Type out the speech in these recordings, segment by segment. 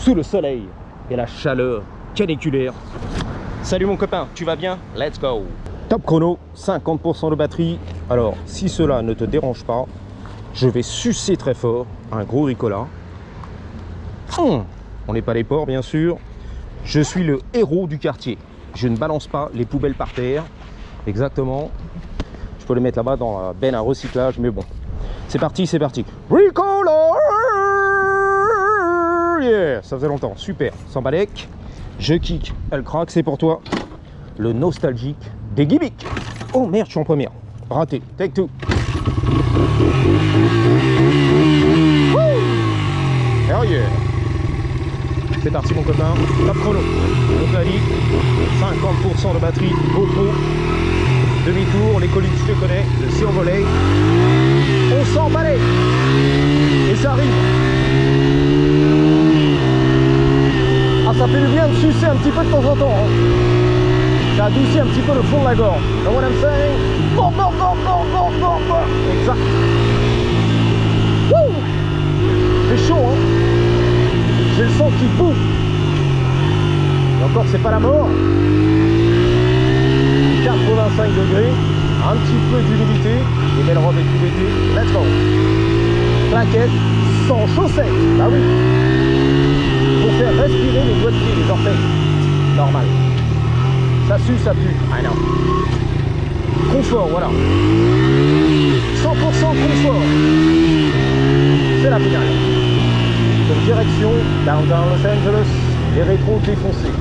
sous le soleil et la chaleur caniculaire. Salut mon copain, tu vas bien? Let's go! Top chrono, 50% de batterie. Alors, si cela ne te dérange pas, je vais sucer très fort un gros Ricola. On n'est pas les porcs, bien sûr. Je suis le héros du quartier. Je ne balance pas les poubelles par terre. Exactement. Je peux les mettre là-bas dans la benne à recyclage, mais bon. C'est parti, c'est parti. Ricola! Yeah! Ça faisait longtemps. Super. Sans balèque. Je kick. Elle craque, c'est pour toi. Le nostalgique des gimmicks. Oh merde, je suis en première. Raté. Take two. Hell yeah! C'est parti mon copain, top chrono. On t'a dit 50% de batterie, GoPro. Demi-tour, les collines je te connais, le survolé. On s'emballait. Et ça arrive. Ah, ça fait du bien de sucer un petit peu de temps en temps. Hein. Ça adoucit un petit peu le fond de la gorge. You know what I'm saying? Bon. Exact. Wouh! C'est chaud, hein? J'ai le sang qui bouffe. Et encore, c'est pas la mort. 85 degrés, un petit peu d'humidité. Les belles robes et tout l'été. Let's go. Claquette sans chaussettes. Bah oui. Pour faire respirer les doigts de pied, les orteils. Normal. Ça sue, ça pue. Ah non. Confort, voilà. 100% confort. C'est la finale. Donc direction downtown Los Angeles, les rétros défoncés.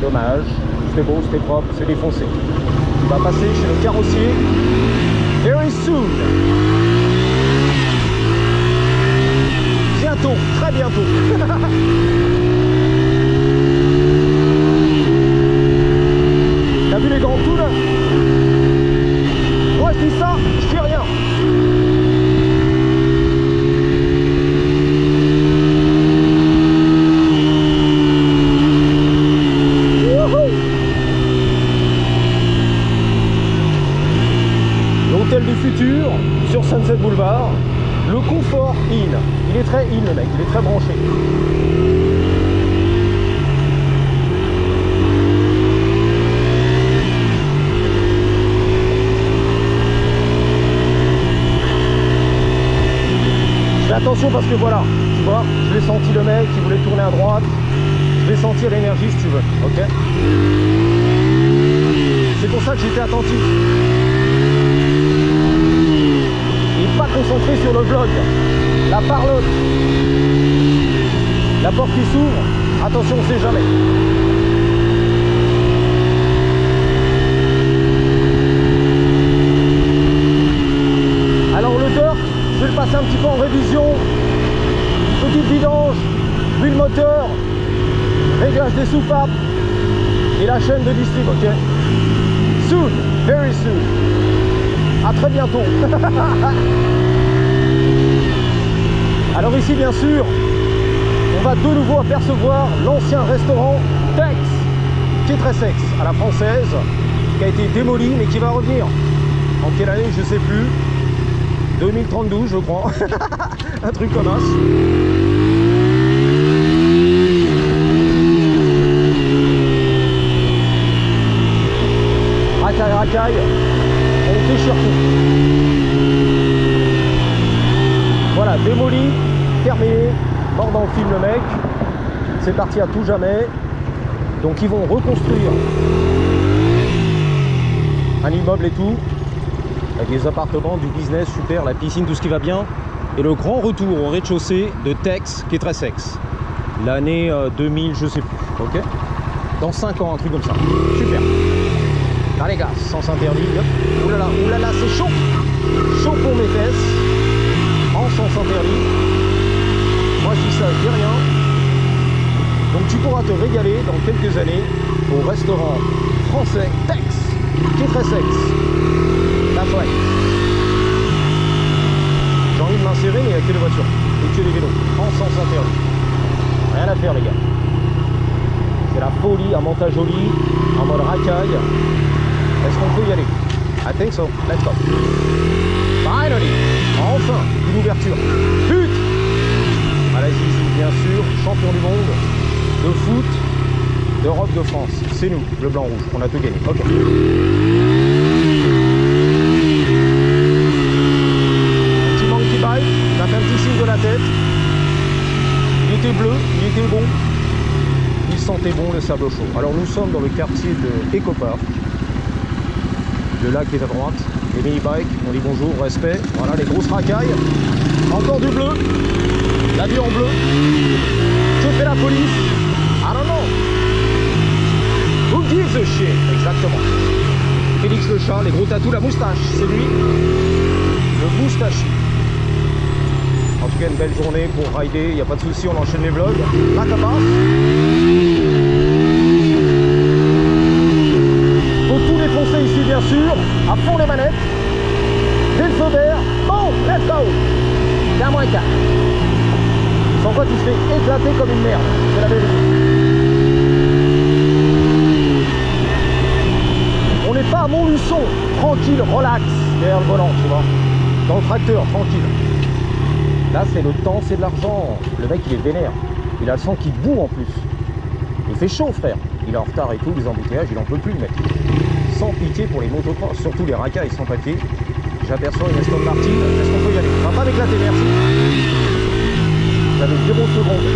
Dommage, c'était beau, c'était propre, c'est défoncé. Tu vas passer chez le carrossier very soon. Bientôt, très bientôt. T'as vu les grands coups là? Moi je dis ça, je fais rien. L'hôtel du futur sur Sunset Boulevard, le confort in. Il est très in le mec, il est très branché. Fais attention parce que voilà, tu vois, je l'ai senti le mec qui voulait tourner à droite, je vais sentir l'énergie si tu veux, ok? C'est pour ça que j'étais attentif. Pas concentré sur le vlog, la parlotte, la porte qui s'ouvre, attention on sait jamais. Alors le dirt, je vais le passer un petit peu en révision, petite vidange, huile moteur, réglage des soupapes et la chaîne de distrib, ok? Soon, very soon. À très bientôt. Alors ici bien sûr on va de nouveau apercevoir l'ancien restaurant Tex qui est très sexe à la française, qui a été démoli mais qui va revenir en quelle année je sais plus, 2032 je crois. Un truc comme ça. Racaille, on déchire tout. Voilà, démoli, terminé, mort dans le film le mec. C'est parti à tout jamais. Donc ils vont reconstruire un immeuble et tout, avec des appartements, du business, super, la piscine, tout ce qui va bien. Et le grand retour au rez-de-chaussée de Tex qui est très sexe. L'année 2000, je sais plus, ok? Dans 5 ans, un truc comme ça. Super. Allez gars, sens interdit. Oulala, c'est chaud. Chaud pour mes fesses. En sens interdit. Moi je dis ça, je dis rien. Donc tu pourras te régaler dans quelques années au restaurant français Tex, qui est très sexe. That's right. J'ai envie de m'insérer mais il n'y a que des voitures et que des vélos. En sens interdit. Rien à faire les gars. C'est la folie, un montage joli, en mode racaille. Est-ce qu'on peut y aller? I think so. Let's go. Finally! Enfin, une ouverture. Pute! Allez-y, bien sûr, champion du monde de foot, d'Europe, de France. C'est nous, le blanc rouge. On a tout gagné. Ok. Petit monkey bike, il a fait un petit signe de la tête. Il était bleu, il était bon. Il sentait bon le sable chaud. Alors nous sommes dans le quartier de Eco Park. Le lac est à droite. Les mini-bikes, on dit bonjour, respect. Voilà, les grosses racailles. Encore du bleu. La vie en bleu. Que fait la police? I don't know. Who gives a shit? Exactement. Félix le chat, les gros tatous, la moustache. C'est lui. Le moustache. En tout cas, une belle journée pour rider. Il n'y a pas de souci, on enchaîne les vlogs. La capace. Faut tout défoncer ici, bien sûr. À fond les manettes. Dès le feu vert. Bon, let's go. C'est à moins 4. Sans quoi tu te fais éclater comme une merde. C'est la vérité. On n'est pas à Montluçon. Tranquille, relax. Derrière le volant, tu vois. Dans le tracteur, tranquille. Là, c'est le temps, c'est de l'argent. Le mec, il est vénère. Il a le sang qui bout en plus. Il fait chaud, frère. Il est en retard et tout, les embouteillages, il en peut plus, le mec. Sans pitié pour les motocross, surtout les racailles sans papier. J'aperçois une Aston Martin. Est-ce qu'on peut y aller? On va pas m'éclater, merci. J'avais 0 secondes.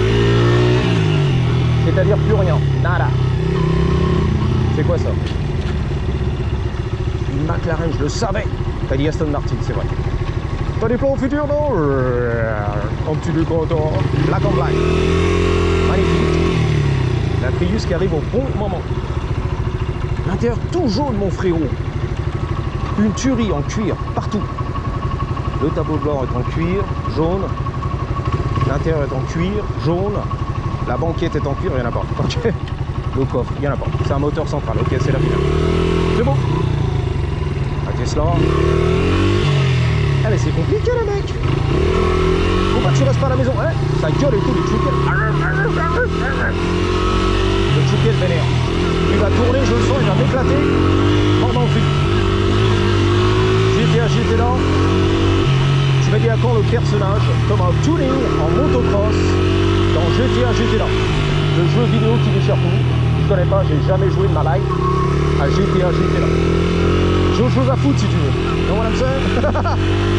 C'est-à-dire plus rien. Nada. C'est quoi ça? Une McLaren, je le savais. T'as dit Aston Martin, c'est vrai. T'as des plans au futur, non? Un petit décorateur. Black on black. Magnifique. La Prius qui arrive au bon moment. L'intérieur tout jaune, mon frérot. Une tuerie en cuir, partout. Le tableau blanc est en cuir, jaune. L'intérieur est en cuir, jaune. La banquette est en cuir, il n'y en a pas. Ok. Le coffre, il n'y en a pas. C'est un moteur central. Ok, c'est la finale. C'est bon. La Tesla. Ah mais c'est compliqué, le mec. Pourquoi tu restes pas à la maison, hein? Ça gueule et tout, les chickens. Le chicken vénère. Il va tourner, je le sens, il va m'éclater. Mort dans le film. J'étais là. Tu m'as dit à quand le personnage comme un tuning en motocross dans j'étais là. Le jeu vidéo qui déchire tout. Je connais pas, j'ai jamais joué de ma life à j'étais là. J'ai autre chose à foutre si tu veux. Non, voilà,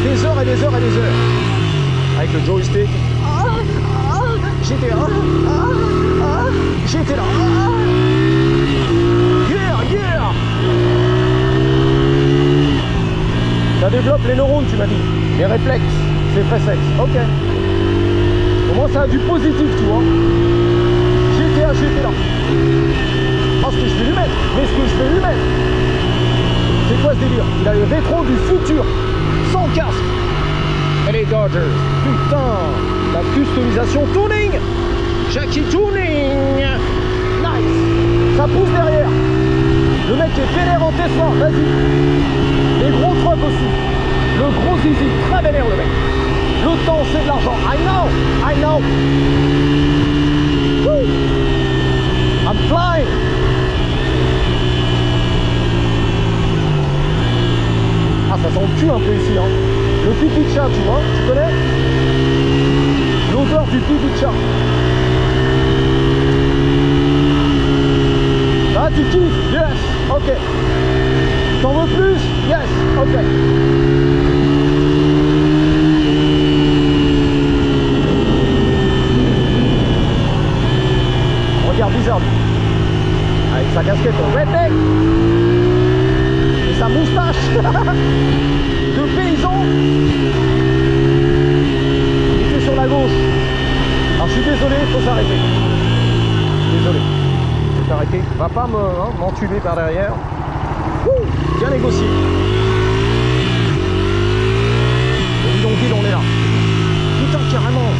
des heures et des heures et des heures. Avec le joystick. J'étais là. J'étais là. Yeah, yeah. Ça développe les neurones, tu m'as dit. Les réflexes. C'est très sexe. Ok. Au moins, ça a du positif, tu vois. J'étais là. Oh, ce que je vais lui mettre. Mais ce que je vais lui mettre. C'est quoi ce délire? Il a les rétros du futur. Sans casque. Et les Dodgers. Putain. La customisation tuning. Jackie Tuning. Nice. Ça pousse derrière. Le mec est vénère en Tesla. Vas-y. Les gros trucks aussi. Le gros zizi. Très vénère le mec. Le temps c'est de l'argent. I know. Woo. I'm flying. Ah, ça sent le cul un peu ici, hein. Le pipi de chat, tu vois, tu connais? L'odeur du pipi de chat. Ah, tu kiffes? Yes, ok. T'en veux plus? Yes, ok. Regarde bizarre. Avec sa casquette en redneck. Et sa moustache de paysan. Il était sur la gauche. Alors je suis désolé, il faut s'arrêter. Désolé. Je vais t'arrêter. Va pas m'entuber par derrière. Ouh, bien négocié. Le bidonville, on est là. Putain, carrément.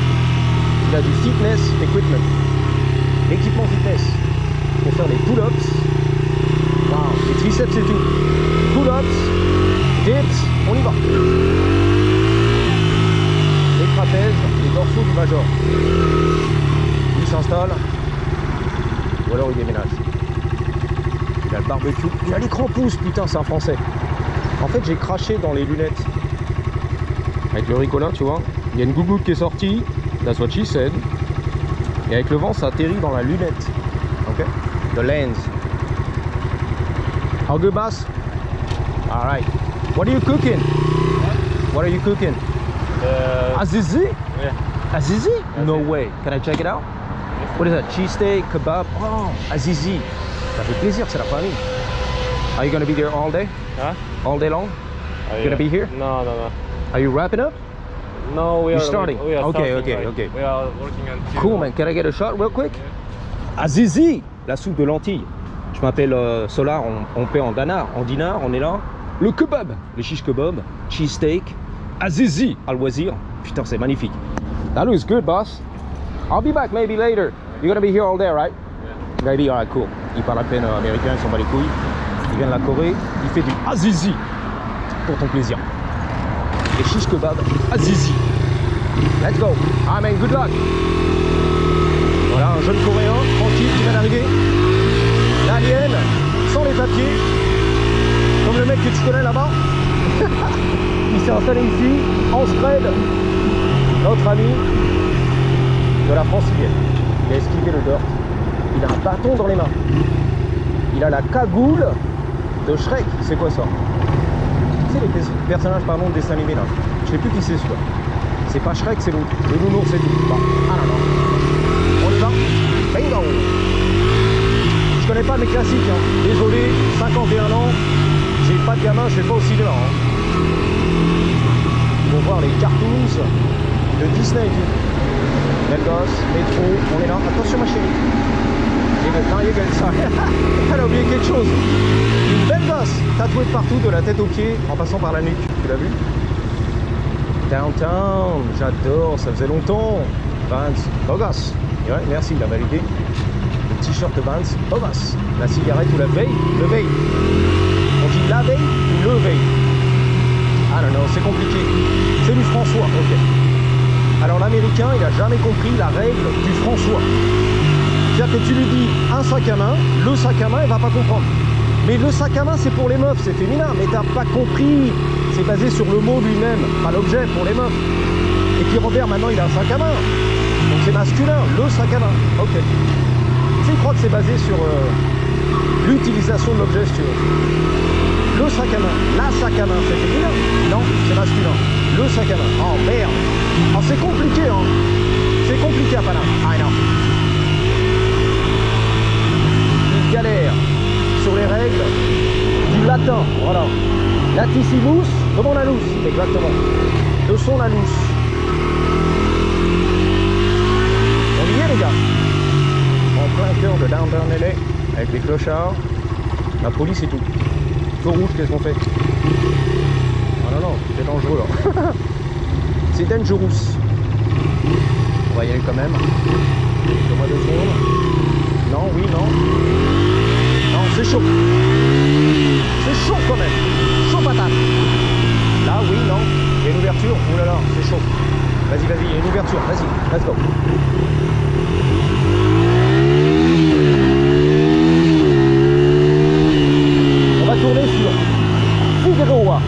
Il a du fitness equipment. Équipement fitness. Pour faire des pull-ups. Waouh, les triceps et tout. Pull-ups, dips, on y va. Les trapèzes, les dorsaux du major. Il s'installe. Ou alors il déménage. Il a le barbecue. Il a l'écran pouce, putain, c'est un français. En fait, j'ai craché dans les lunettes. Avec le Ricola, tu vois. Il y a une gougoute qui est sortie. That's what she said. Et avec le vent, ça atterrit dans la lunette. Ok? The lens. How good, boss? All right. What are you cooking? What are you cooking? Azizi? Yeah. Azizi? No way. Can I check it out? What is that? Cheesesteak, kebab? Oh, Azizi. Ça fait plaisir, c'est la famille. Are you gonna be there all day? Huh? All day long? Are Gonna be here? No. Are you wrapping up? No, we You're are starting? We are Okay, starting, okay, right? okay. We are working until. Cool, man. Can I get a shot real quick? Azizi, la soupe de lentilles. Je m'appelle Solar, on paie en dinar, on est là. Le kebab, les shish kebab, cheesesteak, Azizi, à loisir. Putain, c'est magnifique. That looks good, boss. I'll be back maybe later. You're gonna be here all day, right? Yeah. Maybe, alright, cool. Il parle à peine américain, il s'en bat les couilles. Il vient de la Corée, il fait du Azizi. Pour ton plaisir. Les shish kebab, Azizi. Let's go. Ah, man, good luck. Voilà, un jeune Coréen, tranquille, qui vient d'arriver. L'alien, sans les papiers. Comme le mec que tu connais là-bas. Il s'est installé ici, en scred. Notre ami de la francilienne. Il a esquivé le dirt. Il a un bâton dans les mains. Il a la cagoule de Shrek. C'est quoi ça? Tu sais les personnages, pardon, de dessin animé là. Je sais plus qui c'est celui-là. C'est pas Shrek, c'est l'autre. Le nounours, c'est tout. Bon. Ah non, non. On y va. Bingo. Je connais pas mes classiques. Hein. Désolé, 51 ans. J'ai pas de gamin, je vais pas au cinéma. Hein. Ils vont voir les cartoons de Disney. Belle gosse, métro, on est là. Attention ma chérie. Non, il y a ça. Elle a oublié quelque chose. Une belle gosse, tatouée de partout, de la tête aux pieds, en passant par la nuque. Tu l'as vu? Downtown, j'adore, ça faisait longtemps. Vans, beau gosse. Ouais, merci, il a validé. Le t-shirt de Vans, beau gosse. La cigarette ou la veille? Le veille. On dit la veille ou le veille? Ah non, non, c'est compliqué. C'est du François, ok. Alors l'américain, il n'a jamais compris la règle du François. C'est-à-dire que tu lui dis un sac à main, le sac à main, il va pas comprendre. Mais le sac à main, c'est pour les meufs, c'est féminin, mais t'as pas compris. C'est basé sur le mot lui-même, pas l'objet pour les meufs. Et puis Robert, maintenant, il a un sac à main. Donc c'est masculin, le sac à main. Ok. Tu sais, il croit que c'est basé sur l'utilisation de l'objet, si tu veux. Le sac à main, la sac à main, c'est féminin? Non, c'est masculin. Le sac à main. Oh merde. Oh, c'est compliqué, hein. C'est compliqué à Paname. Ah non. Il galère sur les règles du latin. Voilà. Latissimus, comment la lousse? Exactement. De son la lousse. On y est, les gars. En plein cœur de Downtown LA, avec les clochards, la police et tout. Feu rouge, qu'est-ce qu'on fait? Ah non, non, c'est dangereux là. C'est dangerous. On va y aller quand même. Donne-moi 2 secondes. Non, oui, non. Non, c'est chaud. C'est chaud quand même. Chaud patate. Là, oui, non. Il y a une ouverture. Ouh là là, c'est chaud. Vas-y, vas-y, il y a une ouverture. Vas-y, let's go. On va tourner sur Figueroa,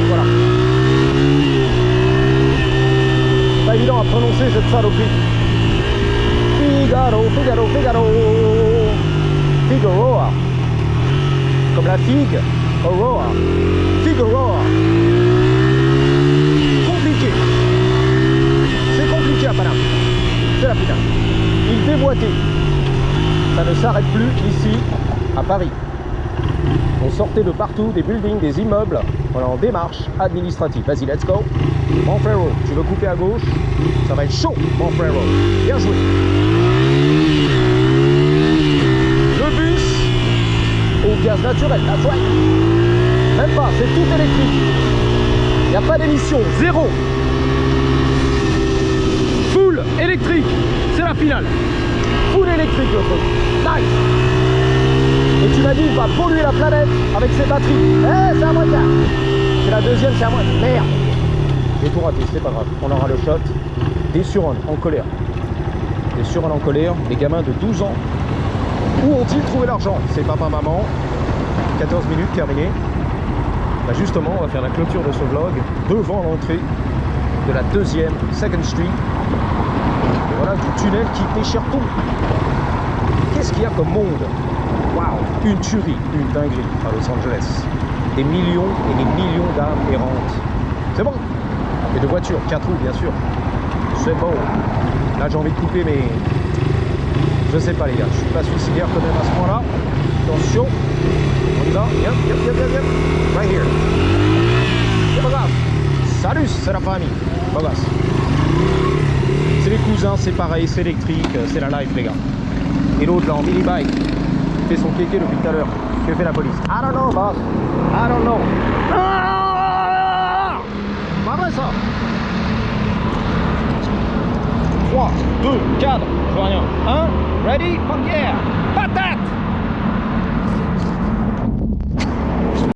voilà. Pas évident à prononcer cette saloperie. Figueroa. Comme la figue, Aurora. Figueroa. Compliqué. C'est compliqué à Paname. C'est la finale. Il déboîtait. Ça ne s'arrête plus ici, à Paris. On sortait de partout, des buildings, des immeubles. On est en démarche administrative. Vas-y, let's go. Mon frérot, tu veux couper à gauche? Ça va être chaud, mon frérot. Bien joué. Le bus au gaz naturel, that's right. Même pas, c'est tout électrique. Il n'y a pas d'émission, zéro. Full électrique, c'est la finale. Full électrique le truc. Nice. Et tu m'as dit, il va polluer la planète avec ses batteries. Eh, c'est à moi de faire. C'est la deuxième, c'est à moi. Merde. J'ai tout raté, c'est pas grave. On aura le shot. Des surruns en colère. Des surruns en colère. Les gamins de 12 ans. Où ont-ils trouvé l'argent? C'est papa, maman. 14 minutes, terminé. Bah justement, on va faire la clôture de ce vlog devant l'entrée de la 2e Second Street. Voilà, du tunnel qui déchire tout. Qu'est-ce qu'il y a comme monde? Waouh, une tuerie, une dinguerie à Los Angeles. Des millions et des millions d'âmes errantes. C'est bon. Et de voitures, 4 roues bien sûr. C'est bon. Là j'ai envie de couper mais je sais pas les gars, je suis pas suicidaire quand même à ce point-là. Attention. On y va. Yep. Right here. C'est pas grave. Salut, c'est la famille. Pas grave. C'est les cousins, c'est pareil, c'est électrique, c'est la life les gars. Et l'autre là en mini bike fait son kéké depuis tout à l'heure. Que fait la police? I don't know boss. I don't know. Ah, pas vrai ça. 3, 2, 4, je vois rien. 1, ready, fuck yeah. Patate.